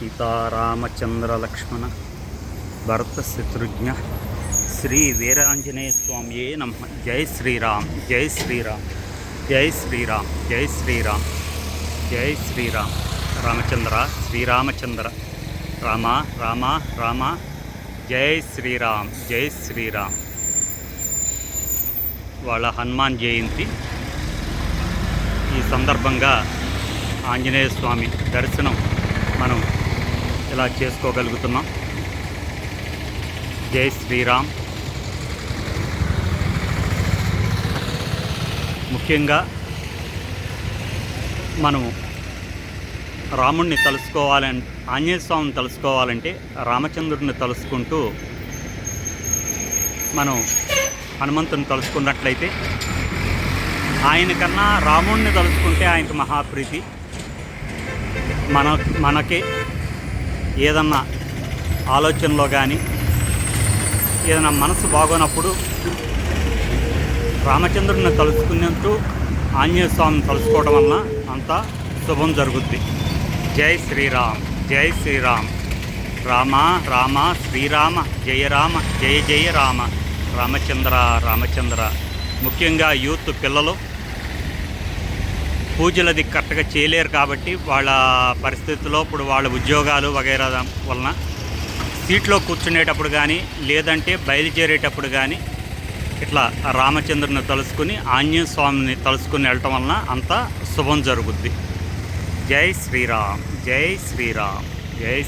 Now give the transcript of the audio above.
సీతారామచంద్ర లక్ష్మణ భరత శత్రుఘ్న శ్రీ వీరాంజనేయ స్వామియే నమః. జై శ్రీరామ్, జై శ్రీరామ్, జై శ్రీరామ్, జై శ్రీరామ్, జై శ్రీరామ్. రామచంద్ర, శ్రీరామచంద్ర, రామ రామ రామ, జై శ్రీరామ్, జై శ్రీరామ్. వాళ్ళ హనుమాన్ జయంతి ఈ సందర్భంగా ఆంజనేయ స్వామి దర్శనం మనం ఇలా చేసుకోగలుగుతున్నాం. జై శ్రీరామ్. ముఖ్యంగా మనము రాముణ్ణి తలుసుకోవాలంటే, ఆంజనేయ స్వామిని తలుసుకోవాలంటే రామచంద్రుడిని తలుసుకుంటూ మనం హనుమంతుని తలుసుకున్నట్లయితే, ఆయన కన్నా రాముణ్ణి తలుసుకుంటే ఆయనకు మహాప్రీతి. మనకి ఏదన్నా ఆలోచనలో కానీ ఏదైనా మనసు బాగోనప్పుడు రామచంద్రుడిని తలుసుకున్నట్టు ఆంజనేయ స్వామిని తలుసుకోవడం వలన అంతా శుభం జరుగుద్ది. జై శ్రీరామ్, జై శ్రీరామ్. రామ రామ శ్రీరామ, జయ రామ, జయ జయ రామ. రామచంద్ర రామచంద్ర. ముఖ్యంగా యూత్ పిల్లలు పూజలది కరెక్ట్గా చేయలేరు కాబట్టి వాళ్ళ పరిస్థితుల్లో ఇప్పుడు వాళ్ళ ఉద్యోగాలు వగైరా వలన సీట్లో కూర్చునేటప్పుడు కానీ లేదంటే బయలుదేరేటప్పుడు కానీ ఇట్లా రామచంద్రుని తలుసుకుని ఆంజనేయ స్వామిని తలుసుకుని వెళ్ళటం వలన అంతా శుభం జరుగుద్ది. జై శ్రీరామ్, జై శ్రీరామ్, జై